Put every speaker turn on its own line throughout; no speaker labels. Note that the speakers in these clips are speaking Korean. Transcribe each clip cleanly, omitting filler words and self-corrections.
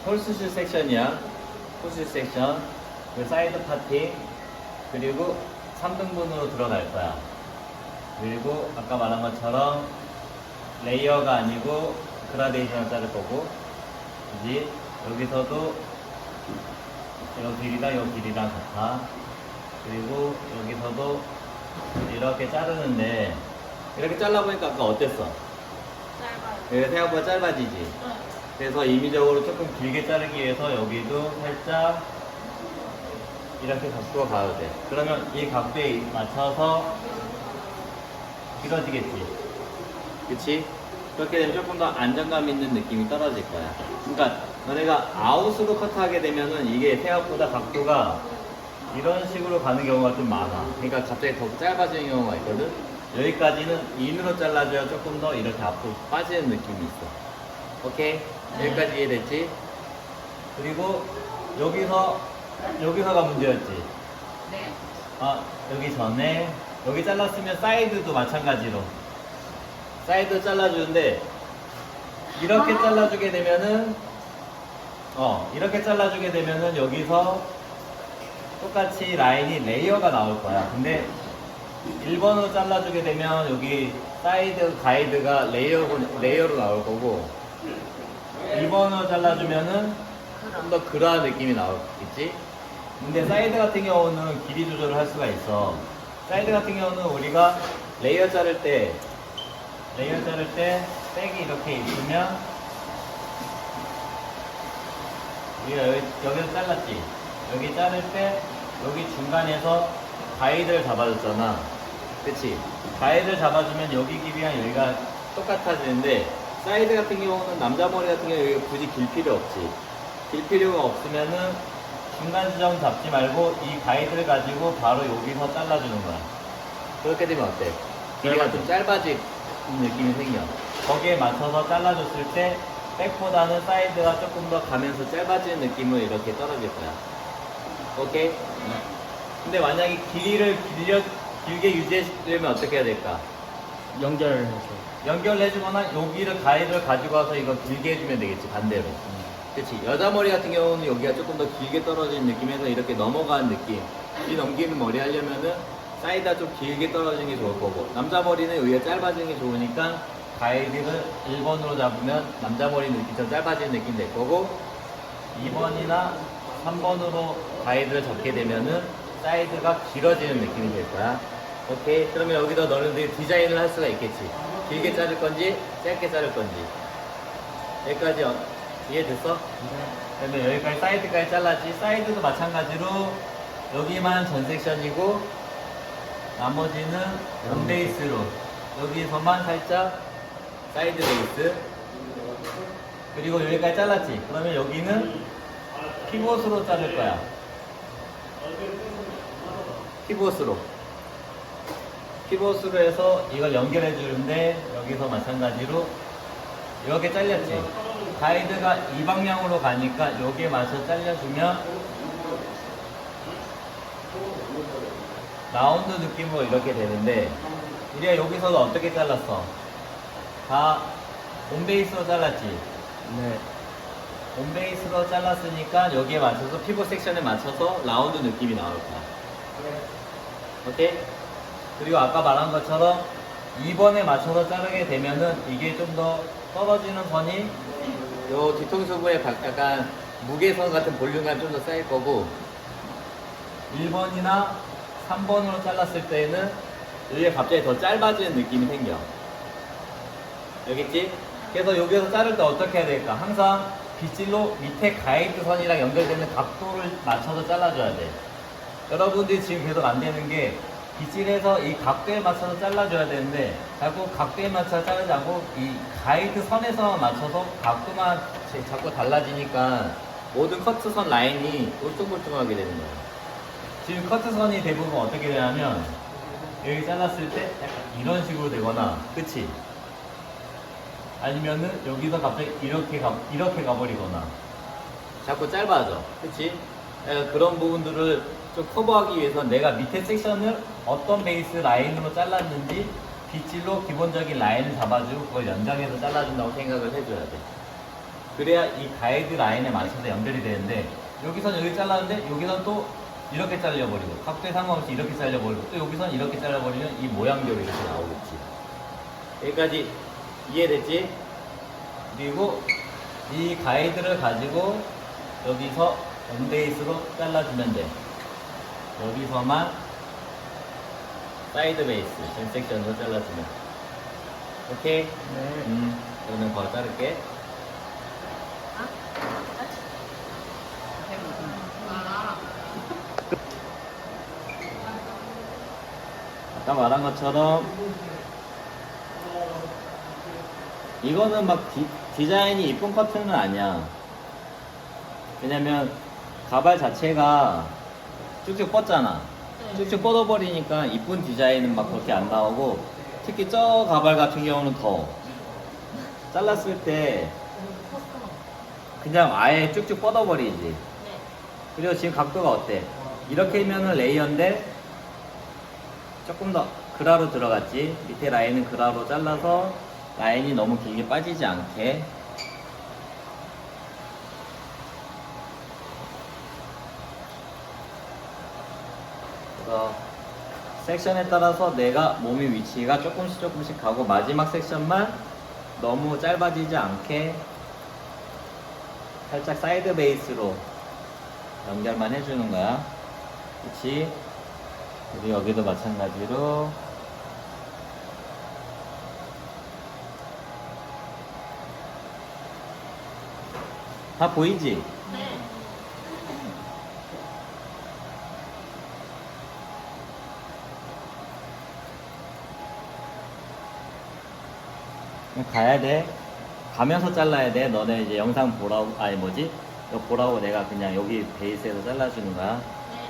홀수술 섹션이야. 홀수술 섹션. 그 사이드 파팅. 그리고 3등분으로 들어갈 거야. 그리고 아까 말한 것처럼 레이어가 아니고 그라데이션을 자를 거고, 그지? 여기서도 이 길이랑 이 길이랑 같아. 그리고 여기서도 이렇게 자르는데, 이렇게 잘라보니까 아까 어땠어?
짧아요.
생각보다 짧아지지? 그래서 임의적으로 조금 길게 자르기 위해서 여기도 살짝 이렇게 각도가 가야 돼. 그러면 이 각도에 맞춰서 길어지겠지. 그치? 그렇게 되면 조금 더 안정감 있는 느낌이 떨어질 거야. 그러니까 너네가 아웃으로 커트하게 되면은 이게 생각보다 각도가 이런 식으로 가는 경우가 좀 많아. 그러니까 갑자기 더 짧아지는 경우가 있거든. 여기까지는 인으로 잘라줘야 조금 더 이렇게 앞으로 빠지는 느낌이 있어. 오케이? 여기까지 이해됐지? 그리고 여기서가 문제였지.
네.
여기 전에 여기 잘랐으면 사이드도 마찬가지로 사이드 잘라주는데 이렇게 잘라주게 되면은 이렇게 잘라주게 되면은 여기서 똑같이 라인이 레이어가 나올 거야. 근데 1번으로 잘라주게 되면 여기 사이드 가이드가 레이어로 나올 거고, 2번으로 잘라주면은 좀 더 그라한 느낌이 나오겠지? 근데 사이드 같은 경우는 길이 조절을 할 수가 있어. 사이드 같은 경우는 우리가 레이어 자를 때 백이 이렇게 있으면 우리가 여기서 잘랐지? 여기 자를 때 여기 중간에서 가이드를 잡아줬잖아. 그치? 가이드를 잡아주면 여기 길이랑 여기가 똑같아지는데, 사이드 같은 경우는 남자 머리 같은 경우 여기 굳이 길 필요 없지. 길 필요가 없으면은 중간 지점 잡지 말고 이 가이드를 가지고 바로 여기서 잘라주는 거야. 그렇게 되면 어때? 길이가 좀 짧아질 느낌이 생겨. 거기에 맞춰서 잘라줬을 때 백보다는 사이드가 조금 더 가면서 짧아지는 느낌으로 이렇게 떨어질 거야. 오케이?
네.
근데 만약에 길이를 길게 유지해주려면 어떻게 해야 될까? 연결해주거나 여기를 가이드를 가지고 와서 이거 길게 해주면 되겠지, 반대로. 그치? 여자 머리 같은 경우는 여기가 조금 더 길게 떨어지는 느낌에서 이렇게 넘어가는 느낌. 이 넘기는 머리 하려면은 사이드가 좀 길게 떨어지는 게 좋을 거고, 남자 머리는 여기가 짧아지는 게 좋으니까 가이드를 1번으로 잡으면 남자 머리 느낌처럼 짧아지는 느낌 될 거고, 2번이나 3번으로 가이드를 잡게 되면은 사이드가 길어지는 느낌이 될 거야. 오케이? 그러면 여기서 너네들이 디자인을 할 수가 있겠지. 길게 자를 건지 짧게 자를 건지. 여기까지 이해됐어? 그러면 여기까지 사이드까지 잘랐지. 사이드도 마찬가지로 여기만 전 섹션이고 나머지는 원 베이스로 여기서만 살짝 사이드 베이스. 그리고 여기까지 잘랐지. 그러면 여기는 피봇으로 자를 거야. 피봇으로 해서 이걸 연결해 주는데, 여기서 마찬가지로 이렇게 잘렸지. 가이드가 이 방향으로 가니까 여기에 맞춰서 잘려주면 라운드 느낌으로 이렇게 되는데, 우리가 여기서도 어떻게 잘랐어? 다 온베이스로 잘랐지?
네.
온베이스로 잘랐으니까 여기에 맞춰서 피봇 섹션에 맞춰서 라운드 느낌이 나올 거야. 오케이? 그리고 아까 말한 것처럼 2번에 맞춰서 자르게 되면은 이게 좀 더 떨어지는 선이 요 뒤통수 부에 약간 무게선 같은 볼륨감 좀 더 쌓일 거고, 1번이나 3번으로 잘랐을 때는 여기가 갑자기 더 짧아지는 느낌이 생겨. 알겠지? 그래서 여기서 자를 때 어떻게 해야 될까? 항상 빗질로 밑에 가이드 선이랑 연결되는 각도를 맞춰서 잘라줘야 돼. 여러분들이 지금 계속 안 되는 게, 빗질해서 이 각도에 맞춰서 잘라줘야 되는데 자꾸 각도에 맞춰서 자르지 않고 이 가이드 선에서만 맞춰서 각도만 자꾸 달라지니까 모든 커트선 라인이 울퉁불퉁하게 되는 거예요. 지금 커트선이 대부분 어떻게 되냐면 여기 잘랐을 때 약간 이런 식으로 되거나, 그치? 아니면은 여기서 갑자기 이렇게 가버리거나 자꾸 짧아져. 그치? 그런 부분들을 좀 커버하기 위해서 내가 밑에 섹션을 어떤 베이스 라인으로 잘랐는지 빗질로 기본적인 라인을 잡아주고 그걸 연장해서 잘라준다고 생각을 해줘야 돼. 그래야 이 가이드 라인에 맞춰서 연결이 되는데 여기선 여기 잘랐는데 여기선 또 이렇게 잘려버리고 각도에 상관없이 이렇게 잘려버리고 또 여기선 이렇게 잘라버리면 이 모양대로 이렇게 나오겠지. 여기까지 이해됐지? 그리고 이 가이드를 가지고 여기서 엔베이스로 잘라주면 돼. 여기서만 사이드 베이스 전 섹션으로 잘라주면. 오케이?
네.
저는 거 자를게.
아,
아까 말한 것처럼 이거는 막 디자인이 이쁜 커트는 아니야. 왜냐면 가발 자체가 쭉쭉 뻗잖아. 쭉쭉 뻗어버리니까 이쁜 디자인은 막 그렇게 안 나오고, 특히 저 가발 같은 경우는 더 잘랐을 때 그냥 아예 쭉쭉 뻗어버리지.
네.
그리고 지금 각도가 어때? 이렇게 하면은 레이어인데 조금 더 그라로 들어갔지. 밑에 라인은 그라로 잘라서 라인이 너무 길게 빠지지 않게. 그래서 섹션에 따라서 내가 몸의 위치가 조금씩 가고, 마지막 섹션만 너무 짧아지지 않게 살짝 사이드 베이스로 연결만 해주는 거야. 그치? 그리고 여기도 마찬가지로 다 보이지?
네.
가야 돼. 가면서 잘라야 돼. 너네 이제 영상 보라고, 아니 뭐지? 이거 보라고 내가 그냥 여기 베이스에서 잘라주는 거야.
네.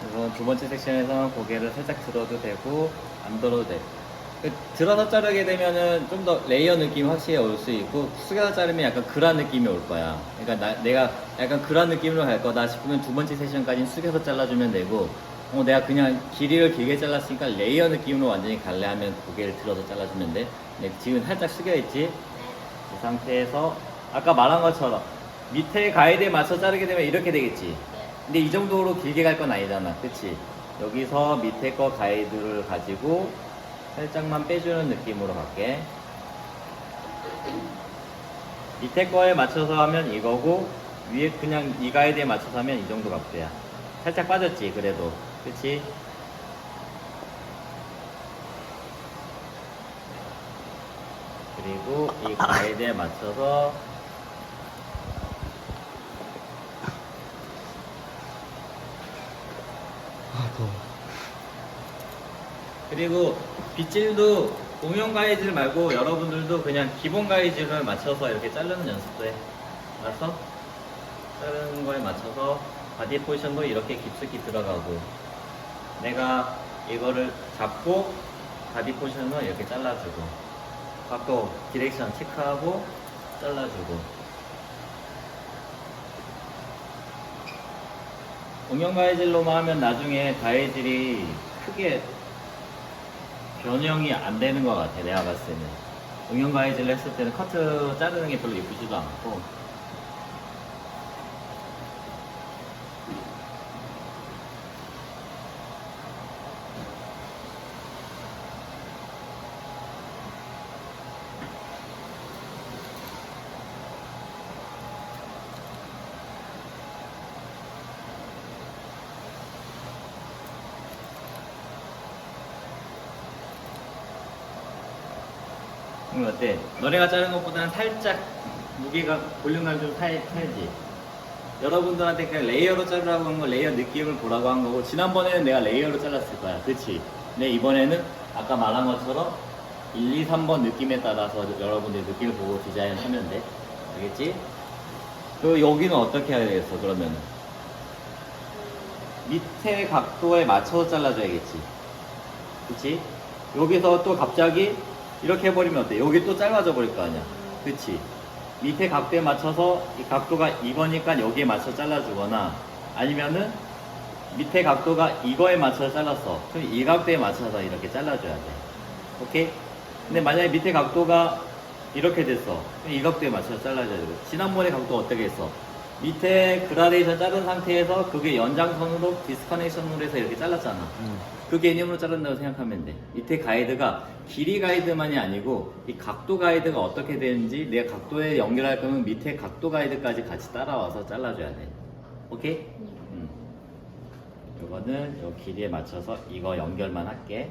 그래서 두 번째 섹션에서 고개를 살짝 들어도 되고 안 들어도 돼. 들어서 자르게 되면은 좀 더 레이어 느낌이 확실히 올 수 있고, 숙여서 자르면 약간 그라 느낌이 올 거야. 그러니까 내가 약간 그라 느낌으로 갈 거다 싶으면 두 번째 세션까지는 숙여서 잘라주면 되고, 내가 그냥 길이를 길게 잘랐으니까 레이어 느낌으로 완전히 갈래 하면 고개를 들어서 잘라주면 돼. 근데 지금 살짝 숙여있지? 이 상태에서 아까 말한 것처럼 밑에 가이드에 맞춰 자르게 되면 이렇게 되겠지.
네.
근데 이 정도로 길게 갈 건 아니잖아. 그치? 여기서 밑에 거 가이드를 가지고 살짝만 빼주는 느낌으로 갈게. 밑에 거에 맞춰서 하면 이거고, 위에 그냥 이 가이드에 맞춰서 하면 이 정도 각도야. 살짝 빠졌지, 그래도. 그치? 그리고 이 가이드에 맞춰서 그리고 빗질도 공용 가이드 말고 여러분들도 그냥 기본 가이드를 맞춰서 이렇게 자르는 연습도 해. 알았어? 자르는 거에 맞춰서 바디 포지션도 이렇게 깊숙이 들어가고, 내가 이거를 잡고 바디 포지션을 이렇게 잘라주고, 각도 디렉션 체크하고 잘라주고. 공용 가이질로만 하면 나중에 가이질이 크게 변형이 안 되는 것 같아. 내가 봤을 때는 응용 가이즈를 했을 때는 커트 자르는 게 별로 예쁘지도 않고. 어때? 너네가 자른 것보다는 살짝 무게가 볼륨감 좀 살지. 여러분들한테 그냥 레이어로 자르라고 한 거, 레이어 느낌을 보라고 한 거고, 지난번에는 내가 레이어로 잘랐을 거야. 그치? 근데 이번에는 아까 말한 것처럼 1, 2, 3번 느낌에 따라서 여러분들 느낌을 보고 디자인 하면 돼. 알겠지? 그리고 여기는 어떻게 해야 되겠어, 그러면은? 밑에 각도에 맞춰서 잘라줘야겠지. 그치? 여기서 또 갑자기 이렇게 해버리면 어때? 여기 또 짧아져 버릴 거 아니야. 그치? 밑에 각도에 맞춰서 이 각도가 이거니까 여기에 맞춰 잘라주거나, 아니면은 밑에 각도가 이거에 맞춰서 잘랐어. 그럼 이 각도에 맞춰서 이렇게 잘라줘야 돼. 오케이? 근데 만약에 밑에 각도가 이렇게 됐어. 그럼 이 각도에 맞춰서 잘라줘야 되고. 지난번에 각도 어떻게 했어? 밑에 그라데이션 자른 상태에서 그게 연장선으로 디스커넥션으로 해서 이렇게 잘랐잖아. 그 개념으로 자른다고 생각하면 돼. 밑에 가이드가 길이 가이드만이 아니고 이 각도 가이드가 어떻게 되는지 내 각도에 연결할 거면 밑에 각도 가이드까지 같이 따라와서 잘라줘야 돼. 오케이? 이거는 요 길이에 맞춰서 이거 연결만 할게.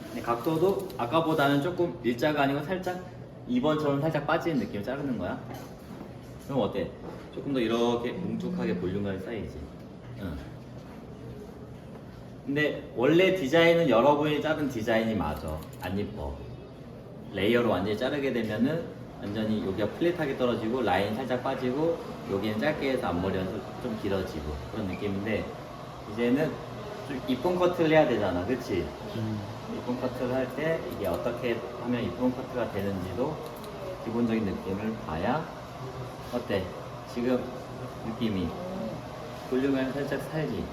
근데 각도도 아까보다는 조금 일자가 아니고 살짝 2번처럼 살짝 빠지는 느낌을 자르는 거야. 그럼 어때? 조금 더 이렇게 뭉툭하게 볼륨감이 쌓이지. 응. 근데 원래 디자인은 여러분이 자른 디자인이 맞아. 안 이뻐. 레이어로 완전히 자르게 되면은 완전히 여기가 플랫하게 떨어지고 라인 살짝 빠지고 여기는 짧게 해서 앞머리가 좀 길어지고 그런 느낌인데 이제는 좀 이쁜 커트를 해야 되잖아. 그치? 이쁜 커트를 할 때 이게 어떻게 하면 이쁜 커트가 되는지도 기본적인 느낌을 봐야 어때? 지금 느낌이 볼륨감이 살짝 살지?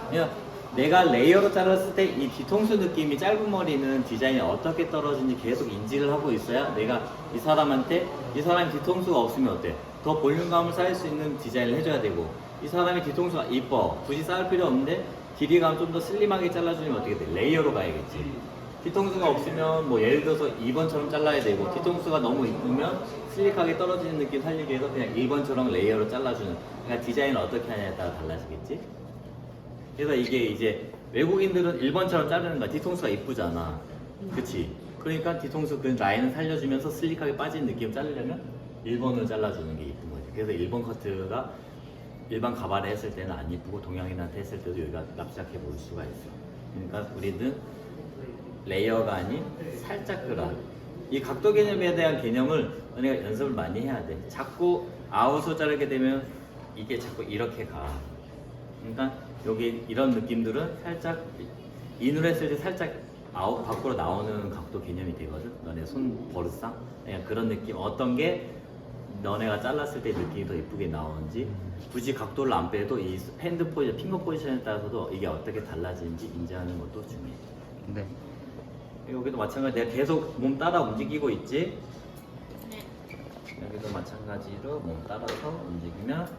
그냥 내가 레이어로 잘랐을 때 이 뒤통수 느낌이 짧은 머리는 디자인이 어떻게 떨어지는지 계속 인지를 하고 있어야 내가 이 사람한테 이 사람이 뒤통수가 없으면 어때? 더 볼륨감을 쌓을 수 있는 디자인을 해줘야 되고 이 사람이 뒤통수가 이뻐 굳이 쌓을 필요 없는데 길이감 좀 더 슬림하게 잘라주면 어떻게 돼? 레이어로 가야겠지. 뒤통수가 없으면 뭐 예를 들어서 2번처럼 잘라야 되고 뒤통수가 너무 이쁘면 슬릭하게 떨어지는 느낌 살리기 위해서 그냥 1번처럼 레이어로 잘라주는 그러니까 디자인을 어떻게 하냐에 따라 달라지겠지. 그래서 이게 이제 외국인들은 1번처럼 자르는 거야. 뒤통수가 이쁘잖아. 그치? 그러니까 뒤통수 그 라인을 살려주면서 슬릭하게 빠진 느낌 자르려면 1번을 잘라주는 게 이쁜 거지. 그래서 1번 커트가 일반 가발에 했을 때는 안 이쁘고 동양인한테 했을 때도 여기가 납작해 보일 수가 있어. 그러니까 우리는 레이어가 아닌 살짝 그라. 이 각도 개념에 대한 개념을 너네가 연습을 많이 해야 돼. 자꾸 아웃으로 자르게 되면 이게 자꾸 이렇게 가. 그러니까 여기 이런 느낌들은 살짝 인으로 했을 때 살짝 아웃 밖으로 나오는 각도 개념이 되거든. 너네 손 버릇상 그냥 그런 느낌. 어떤 게 너네가 잘랐을 때 느낌이 더 이쁘게 나오는지 굳이 각도를 안 빼도 이 핸드 포지션, 핑거 포지션에 따라서도 이게 어떻게 달라지는지 인지하는 것도 중요해.
네.
여기도 마찬가지. 내가 계속 몸 따라 움직이고 있지.
네.
여기도 마찬가지로 몸 따라서 움직이면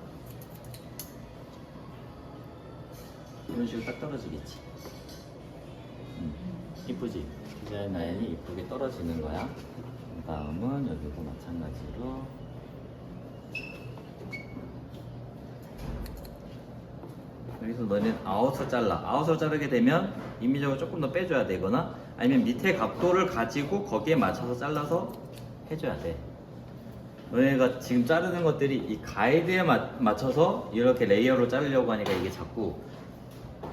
이런 식으로 딱 떨어지겠지. 이쁘지? 디자인 라인이 이쁘게 떨어지는 거야. 그 다음은 여기도 마찬가지로 여기서 너는 아웃을 잘라. 아웃을 자르게 되면 임의적으로 조금 더 빼줘야 되거나 아니면 밑에 각도를 가지고 거기에 맞춰서 잘라서 해줘야 돼. 너네가 지금 자르는 것들이 이 가이드에 맞춰서 이렇게 레이어로 자르려고 하니까 이게 자꾸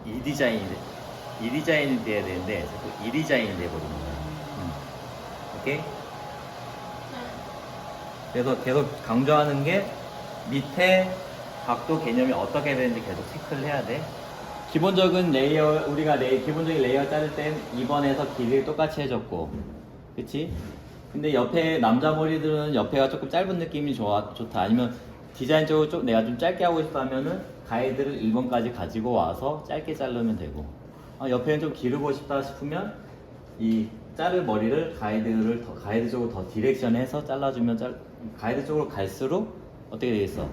이 디자인이 돼야 되는데 자꾸 이 디자인이 돼버리는 거야. 오케이? 그래서 계속 강조하는 게 밑에 각도 개념이 어떻게 되는지 계속 체크를 해야 돼. 기본적인 레이어, 우리가 기본적인 레이어 자를 땐 2번에서 길이를 똑같이 해줬고, 그치? 근데 옆에 남자 머리들은 옆에가 조금 짧은 느낌이 좋다. 아니면 디자인적으로 좀 내가 좀 짧게 하고 싶다 하면은 가이드를 1번까지 가지고 와서 짧게 자르면 되고, 옆에는 좀 기르고 싶다 싶으면 이 자를 머리를 가이드 쪽으로 더 디렉션해서 잘라주면 가이드 쪽으로 갈수록 어떻게 되겠어?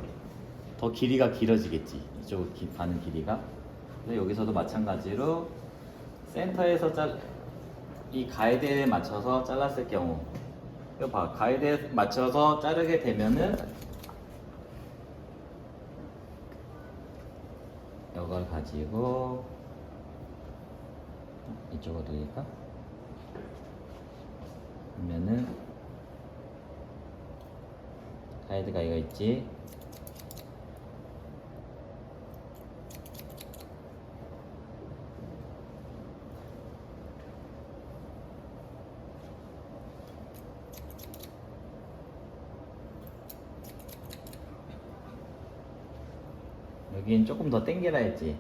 더 길이가 길어지겠지. 이쪽으로 가는 길이가. 그래서 여기서도 마찬가지로 센터에서 이 가이드에 맞춰서 잘랐을 경우 이거 봐. 가이드에 맞춰서 자르게 되면은 이걸 가지고 이쪽으로 돌릴까? 그러면은 가이드가 이거 있지. 여긴 조금 더 당기라 했지.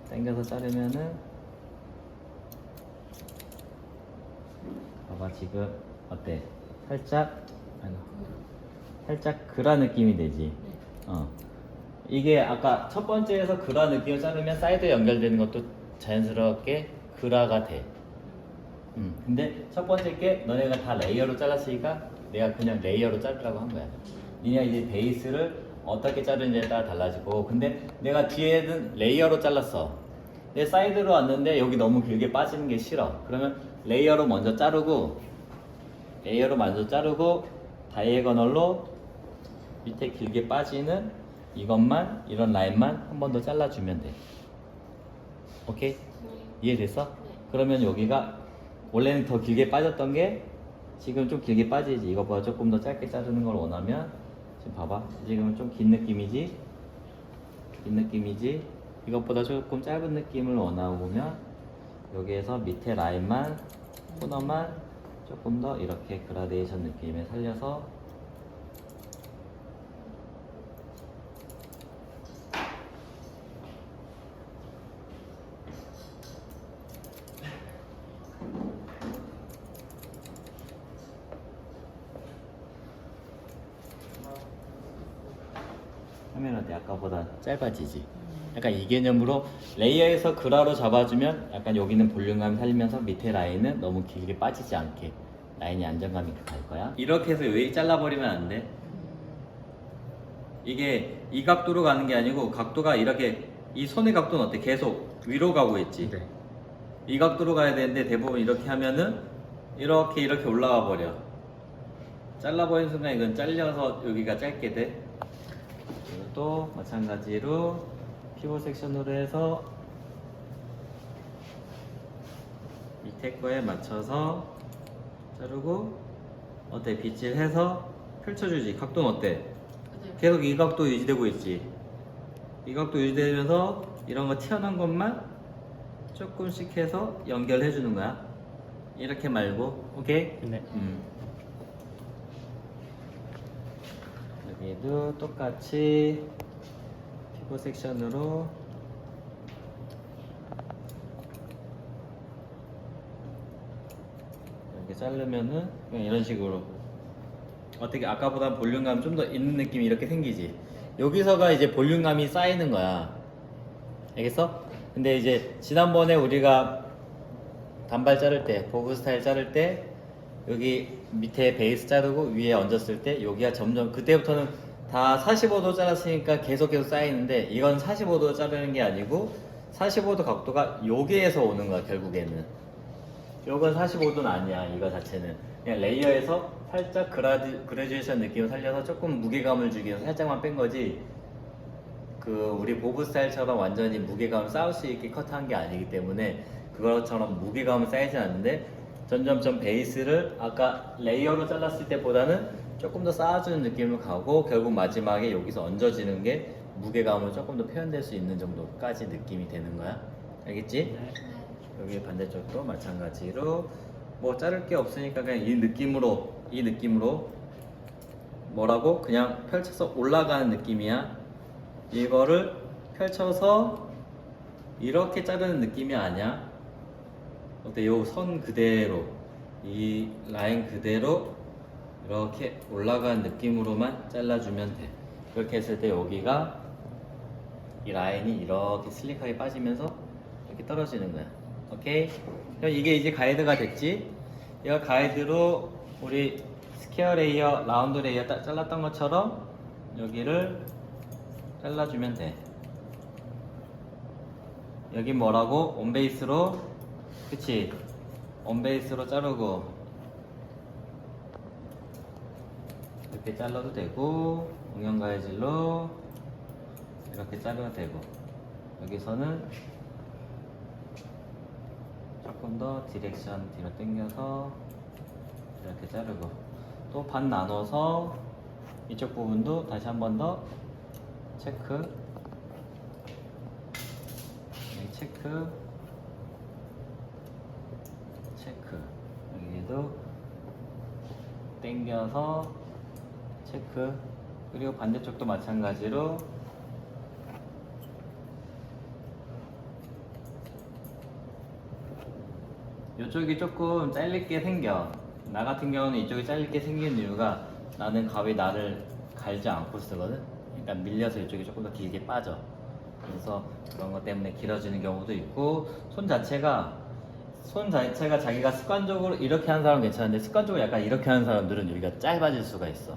당겨서 자르면은 봐봐 지금 어때? 살짝 그라 느낌이 되지. 이게 아까 첫 번째에서 그라 느낌을 자르면 사이드에 연결되는 것도 자연스럽게 그라가 돼. 근데 첫 번째 게 너네가 다 레이어로 잘랐으니까 내가 그냥 레이어로 자르라고 한 거야. 니네 이제 베이스를 어떻게 자르느냐에 따라 달라지고, 근데 내가 뒤에는 레이어로 잘랐어. 내 사이드로 왔는데 여기 너무 길게 빠지는 게 싫어. 그러면 레이어로 먼저 자르고 다이애고널로 밑에 길게 빠지는 이것만, 이런 라인만 한 번 더 잘라주면 돼. 오케이? 이해됐어? 그러면 여기가 원래는 더 길게 빠졌던 게 지금 좀 길게 빠지지. 이것보다 조금 더 짧게 자르는 걸 원하면 지금 봐봐. 지금은 좀 긴 느낌이지? 이것보다 조금 짧은 느낌을 원하고 보면 여기에서 밑에 라인만, 코너만 조금 더 이렇게 그라데이션 느낌에 살려서 하면 어때? 아까보다 짧아지지? 약간 이 개념으로 레이어에서 그라로 잡아주면 약간 여기는 볼륨감 살리면서 밑에 라인은 너무 길게 빠지지 않게 라인이 안정감 있게 갈 거야. 이렇게 해서 여기 잘라버리면 안 돼. 이게 이 각도로 가는 게 아니고 각도가 이렇게, 이 손의 각도는 어때? 계속 위로 가고 있지?
네.
이 각도로 가야 되는데 대부분 이렇게 하면은 이렇게 올라가 버려. 잘라버린 순간 이건 잘려서 여기가 짧게 돼. 그리고 또 마찬가지로 피벗 섹션으로 해서 밑에 거에 맞춰서 자르고, 어때? 빗질 해서 펼쳐주지. 각도는 어때? 계속 이 각도 유지되고 있지. 이 각도 유지되면서 이런 거 튀어나온 것만 조금씩 해서 연결해 주는 거야. 이렇게 말고. 오케이?
네.
여기도 똑같이 피벗 섹션으로 이렇게 자르면은 그냥 이런 식으로, 어떻게 아까보다 볼륨감 좀 더 있는 느낌이 이렇게 생기지. 여기서가 이제 볼륨감이 쌓이는 거야. 알겠어? 근데 이제 지난번에 우리가 단발 자를 때, 보브 스타일 자를 때 여기 밑에 베이스 자르고 위에 얹었을 때 여기가 점점, 그때부터는 다 45도 잘랐으니까 계속 쌓이는데, 이건 45도 자르는 게 아니고 45도 각도가 여기에서 오는 거야. 결국에는 요건 45도는 아니야. 이거 자체는 그냥 레이어에서 살짝 그라듀에이션 느낌을 살려서 조금 무게감을 주기 위해서 살짝만 뺀 거지, 그 우리 보브 스타일처럼 완전히 무게감을 쌓을 수 있게 컷한 게 아니기 때문에 그것처럼 무게감은 쌓이진 않는데, 점점점 베이스를 아까 레이어로 잘랐을 때보다는 조금 더 쌓아주는 느낌으로 가고, 결국 마지막에 여기서 얹어지는 게 무게감을 조금 더 표현될 수 있는 정도까지 느낌이 되는 거야. 알겠지? 여기 반대쪽도 마찬가지로 뭐 자를 게 없으니까 그냥 이 느낌으로 뭐라고? 그냥 펼쳐서 올라가는 느낌이야. 이거를 펼쳐서 이렇게 자르는 느낌이 아니야. 어때? 요 선 그대로, 이 라인 그대로 이렇게 올라가는 느낌으로만 잘라주면 돼. 그렇게 했을 때 여기가 이 라인이 이렇게 슬릭하게 빠지면서 이렇게 떨어지는 거야. 오케이? 그럼 이게 이제 가이드가 됐지? 이거 가이드로 우리 스퀘어 레이어, 라운드 레이어 잘랐던 것처럼 여기를 잘라주면 돼. 여기 뭐라고? 온베이스로, 그치? 온베이스로 자르고 이렇게 잘라도 되고, 옹연가해질로 이렇게 자르도 되고, 여기서는 조금 더 디렉션 뒤로 당겨서 이렇게 자르고, 또 반 나눠서 이쪽 부분도 다시 한 번 더 체크, 체크, 체크, 여기도 당겨서 체크, 그리고 반대쪽도 마찬가지로 이쪽이 조금 잘리게 생겨. 나 같은 경우는 이쪽이 잘리게 생긴 이유가, 나는 가위 나를 갈지 않고 쓰거든. 그러니까 밀려서 이쪽이 조금 더 길게 빠져. 그래서 그런 것 때문에 길어지는 경우도 있고, 손 자체가 자기가 습관적으로 이렇게 하는 사람은 괜찮은데 습관적으로 약간 이렇게 하는 사람들은 여기가 짧아질 수가 있어.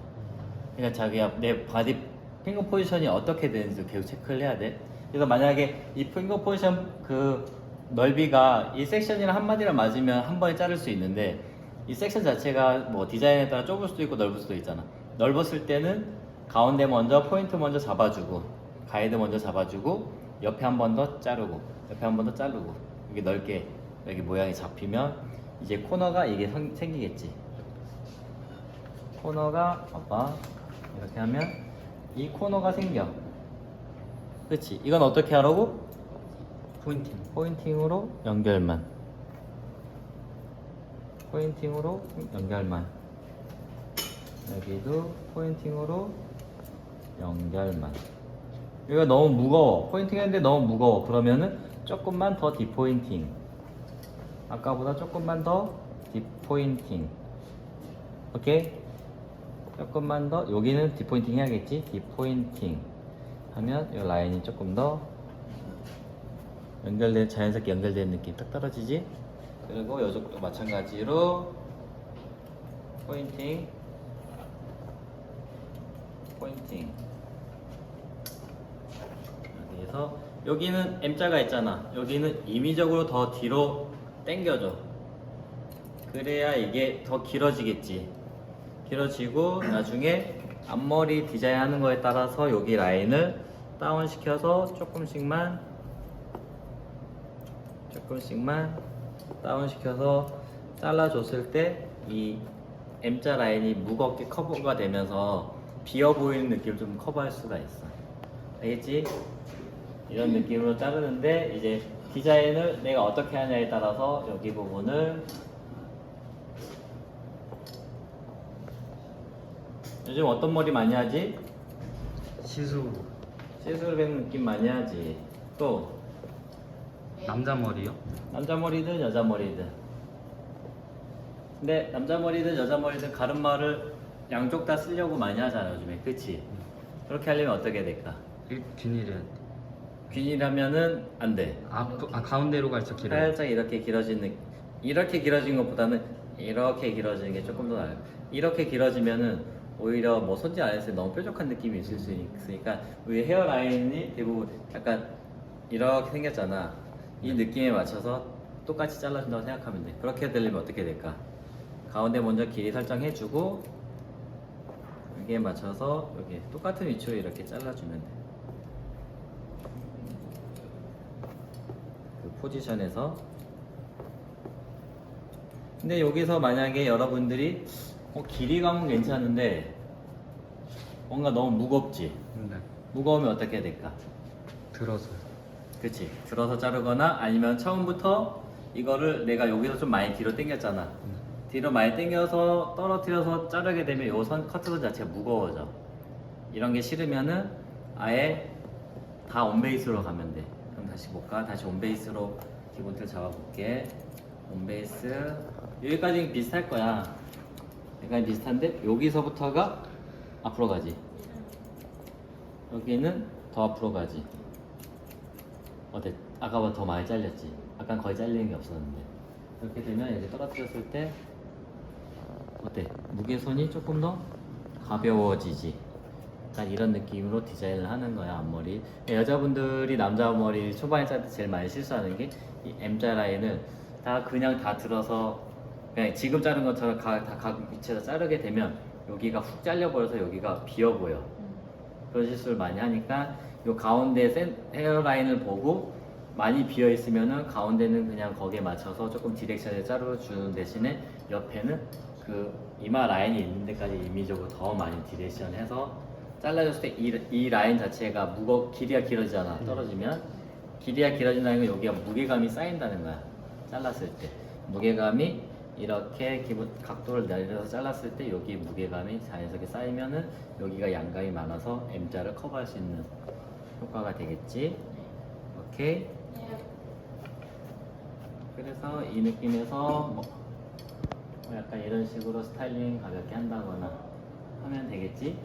그러니까 자기가 내 바디 핑거 포지션이 어떻게 되는지 계속 체크를 해야 돼. 그래서 만약에 이 핑거 포지션 그 넓이가 이 섹션이랑 한마디를 맞으면 한 번에 자를 수 있는데, 이 섹션 자체가 뭐 디자인에 따라 좁을 수도 있고 넓을 수도 있잖아. 넓었을 때는 가운데 먼저 포인트 먼저 잡아주고, 가이드 먼저 잡아주고, 옆에 한 번 더 자르고, 옆에 한 번 더 자르고, 이게 넓게 여기 모양이 잡히면 이제 코너가 이게 생기겠지. 코너가 봐봐, 이렇게 하면 이 코너가 생겨. 그렇지. 이건 어떻게 하라고? 포인팅으로 연결만. 포인팅으로 연결만. 여기도 포인팅으로 연결만. 여기가 너무 무거워. 포인팅 했는데 너무 무거워. 그러면은 조금만 더 디포인팅. 아까보다 조금만 더 디포인팅. 오케이? 조금만 더. 여기는 디포인팅 해야겠지? 디포인팅 하면 이 라인이 조금 더 자연스럽게 연결되는 느낌 딱 떨어지지? 그리고 이쪽도 마찬가지로 포인팅. 여기에서 여기는 M자가 있잖아. 여기는 임의적으로 더 뒤로 당겨줘. 그래야 이게 더 길어지겠지. 길어지고 나중에 앞머리 디자인 하는 거에 따라서 여기 라인을 다운 시켜서 조금씩만 다운 시켜서 잘라줬을 때 이 M자 라인이 무겁게 커버가 되면서 비어 보이는 느낌을 좀 커버할 수가 있어. 알겠지? 이런 느낌으로 자르는데 이제 디자인을 내가 어떻게 하냐에 따라서 여기 부분을 요즘 어떤 머리 많이 하지?
시수
시스루백 느낌 많이 하지. 또
남자 머리요?
남자 머리든 여자 머리든. 근데 남자 머리든 여자 머리든 가르마를 양쪽 다 쓰려고 많이 하잖아 요즘에. 그치? 그렇게 하려면 어떻게 될까?
균일해.
균일하면은 안 돼.
가운데로 갈수록 길어요.
살짝 이렇게 이렇게 길어진 것보다는 이렇게 길어지는 게 조금 더 나아요. 이렇게 길어지면은 오히려 뭐 손질 안 했을 때 너무 뾰족한 느낌이 있을 수 있으니까 우리 헤어라인이 대부분 약간 이렇게 생겼잖아. 이 느낌에 맞춰서 똑같이 잘라준다고 생각하면 돼. 그렇게 되려면 어떻게 될까? 가운데 먼저 길이 설정해주고 여기에 맞춰서 여기 똑같은 위치로 이렇게 잘라주면 돼. 그 포지션에서. 근데 여기서 만약에 여러분들이 길이감은 괜찮은데 뭔가 너무 무겁지?
네.
무거우면 어떻게 해야 될까?
들어서요.
그치? 들어서 자르거나 아니면 처음부터 이거를 내가 여기서 좀 많이 뒤로 당겼잖아. 뒤로 많이 당겨서 떨어뜨려서 자르게 되면 요 커트선 자체가 무거워져. 이런 게 싫으면은 아예 다 온베이스로 가면 돼. 그럼 다시 볼까? 다시 온베이스로 기본 틀 잡아볼게. 온베이스 여기까지 비슷할 거야. 여기까지 비슷한데 여기서부터가 앞으로 가지. 여기는 더 앞으로 가지. 어때? 아까보다 더 많이 잘렸지? 아까 거의 잘리는 게 없었는데. 이렇게 되면 이렇게 떨어뜨렸을 때 어때? 무게선이 조금 더 가벼워지지. 약간 이런 느낌으로 디자인을 하는 거야 앞머리. 여자분들이 남자 머리 초반에 짤 때 제일 많이 실수하는 게 이 M자 라인을 그냥 다 들어서 그냥 지금 자른 것처럼 각 위치에서 자르게 되면 여기가 훅 잘려버려서 여기가 비어 보여. 그런 실수를 많이 하니까 이 가운데 헤어라인을 보고 많이 비어 있으면은 가운데는 그냥 거기에 맞춰서 조금 디렉션을 자르주는 대신에 옆에는 그 이마 라인이 있는 데까지 임의적으로 더 많이 디렉션해서 잘라줬을 때 이 라인 자체가 길이가 길어지잖아. 떨어지면 길이가 길어진다는 건 여기가 무게감이 쌓인다는 거야. 잘랐을 때 무게감이 이렇게 기본 각도를 내려서 잘랐을 때 여기 무게감이 자연스럽게 쌓이면은 여기가 양감이 많아서 M자를 커버할 수 있는 효과가 되겠지. 오케이. 그래서 이 느낌에서 뭐 약간 이런 식으로 스타일링 가볍게 한다거나 하면 되겠지.